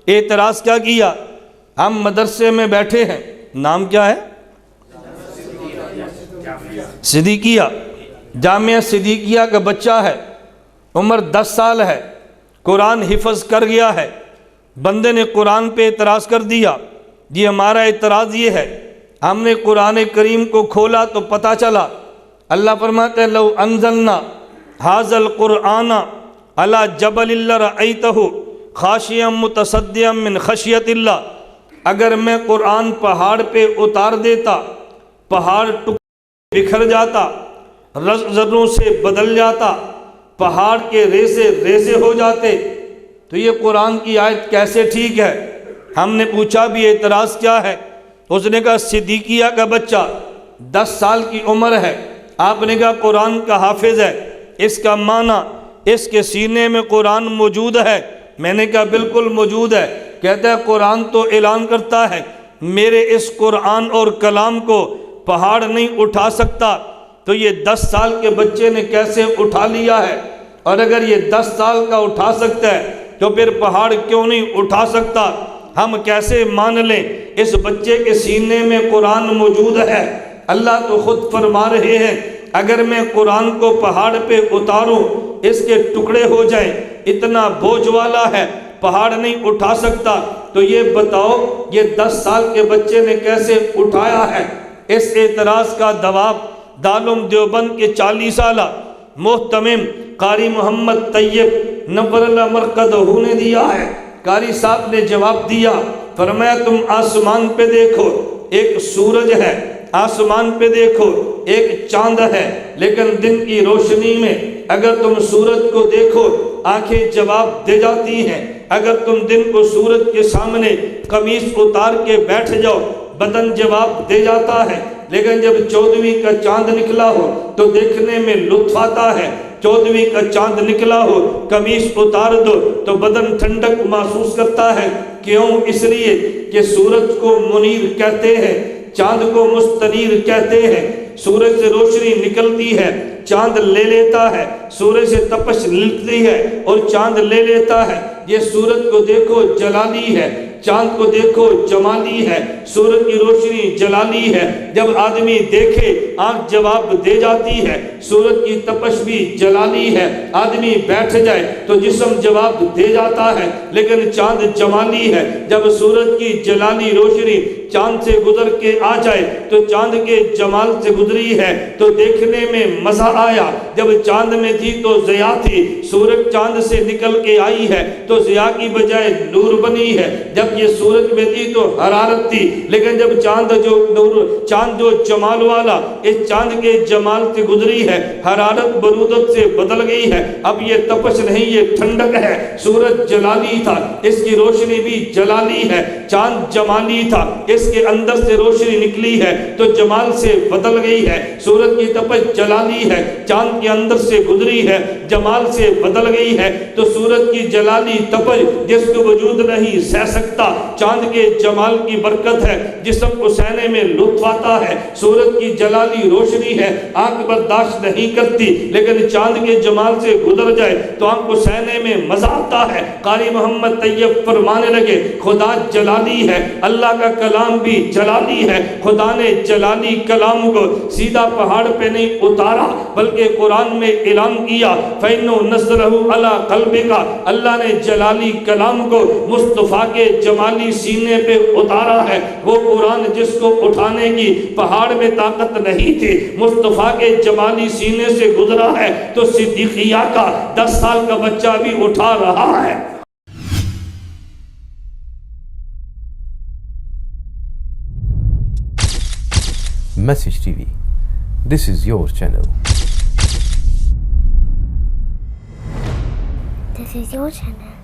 اعتراض کیا کیا؟ ہم مدرسے میں بیٹھے ہیں، نام کیا ہے؟ صدیقیہ، جامعہ صدیقیہ کا بچہ ہے، عمر 10 سال ہے، قرآن حفظ کر گیا ہے، بندے نے قرآن پہ اعتراض کر دیا۔ جی ہمارا اعتراض یہ ہے، ہم نے قرآن کریم کو کھولا تو پتہ چلا اللہ فرماتے ہیں لو انزلنا ھذا القرآن علی جبل لرأیتہ خاشعا متصدعا من خشیۃ اللہ، اگر میں قرآن پہاڑ پہ اتار دیتا، پہاڑ بکھر جاتا، ذروں سے بدل جاتا، پہاڑ کے ریزے ریزے ہو جاتے، تو یہ قرآن کی آیت کیسے ٹھیک ہے؟ ہم نے پوچھا بھی اعتراض کیا ہے؟ اس نے کہا صدیقیہ کا بچہ 10 سال کی عمر ہے، آپ نے کہا قرآن کا حافظ ہے، اس کا معنی اس کے سینے میں قرآن موجود ہے؟ میں نے کہا بالکل موجود ہے۔ کہتا ہے قرآن تو اعلان کرتا ہے میرے اس قرآن اور کلام کو پہاڑ نہیں اٹھا سکتا، تو یہ 10 سال کے بچے نے کیسے اٹھا لیا ہے؟ اور اگر یہ 10 سال کا اٹھا سکتا ہے تو پھر پہاڑ کیوں نہیں اٹھا سکتا؟ ہم کیسے مان لیں اس بچے کے سینے میں قرآن موجود ہے؟ اللہ تو خود فرما رہے ہیں اگر میں قرآن کو پہاڑ پہ اتاروں اس کے ٹکڑے ہو جائیں، اتنا بوجھ والا ہے، پہاڑ نہیں اٹھا سکتا، تو یہ بتاؤ یہ 10 سال کے بچے نے کیسے اٹھایا ہے؟ اس اعتراض کا جواب دارالعلوم دیوبند کے 40 سالہ محتمم قاری محمد طیب نور اللہ مرقدہ نے دیا ہے۔ قاری صاحب نے جواب دیا، فرمایا تم آسمان پہ دیکھو ایک سورج ہے، آسمان پہ دیکھو ایک چاند ہے، لیکن دن کی روشنی میں اگر تم سورج کو دیکھو آنکھیں جواب دے جاتی ہیں، اگر تم دن کو سورج کے سامنے قمیص اتار کے بیٹھ جاؤ بدن جواب دے جاتا ہے، لیکن جب 14ویں کا چاند نکلا ہو تو دیکھنے میں لطف آتا ہے، 14ویں کا چاند نکلا ہو قمیص اتار دو تو بدن ٹھنڈک محسوس کرتا ہے۔ کیوں؟ اس لیے کہ سورج کو منیر کہتے ہیں، چاند کو مستنیر کہتے ہیں۔ سورج سے روشنی نکلتی ہے، چاند لے لیتا ہے، سورج سے تپش نکلتی ہے اور چاند لے لیتا ہے۔ یہ سورج کو دیکھو جلالی ہے، چاند کو دیکھو جمالی ہے، سورج کی روشنی جلالی ہے، جب آدمی دیکھے آنکھ جواب دے جاتی ہے، سورج کی تپش بھی جلالی ہے، آدمی بیٹھ جائے تو جسم جواب دے جاتا ہے، لیکن چاند جمالی ہے، جب سورج کی جلالی روشنی چاند سے گزر کے آ جائے تو چاند کے جمال سے گزری ہے تو دیکھنے میں مزہ آیا، جب چاند میں تھی تو ضیا تھی، سورج چاند سے نکل کے آئی ہے تو ضیا کی بجائے نور بنی ہے، جب یہ سورج میں تھی تو حرارت تھی، لیکن جب چاند جو جمال والا اس چاند کے جمال سے گزری ہے حرارت برودت سے بدل گئی ہے، اب یہ تپش نہیں یہ ٹھنڈک ہے۔ سورج جلالی تھا، اس کی روشنی بھی جلالی ہے، چاند جمالی تھا، اس کے اندر سے روشنی نکلی ہے تو جمال سے بدل گئی ہے۔ سورج کی تپش جلالی ہے، چاند کے اندر سے گزری ہے، جمال سے بدل گئی ہے، تو سورج کی جلالی تپش جس کو وجود نہیں سہ سکتا، چاند کے جمال کی برکت ہے، جسم کو سہنے میں لطف آتا ہے۔ سورج کی جلالی روشنی ہے، آنکھ برداشت نہیں کرتی، لیکن چاند کے جمال سے گزر جائے تو آنکھ کو سہنے میں مزہ آتا ہے۔ قاری محمد طیب فرمانے لگے خدا جلالی ہے، اللہ کا کلام بھی جلالی ہے، خدا نے جلالی کلام کو سیدھا پہاڑ پہ نہیں اتارا بلکہ قرآن میں اعلان کیا فَإِنَّهُ نَزَّلَهُ عَلَىٰ قَلْبِكَ، اللہ نے جلالی کلام کو مصطفیٰ کے جمالی سینے پہ اتارا ہے۔ وہ قرآن جس کو اٹھانے کی پہاڑ میں طاقت نہیں تھی مصطفیٰ کے جمالی سینے سے گزرا ہے، تو صدیقیہ کا 10 سال کا بچہ بھی اٹھا رہا ہے۔ Message TV. This is your channel. This is your channel.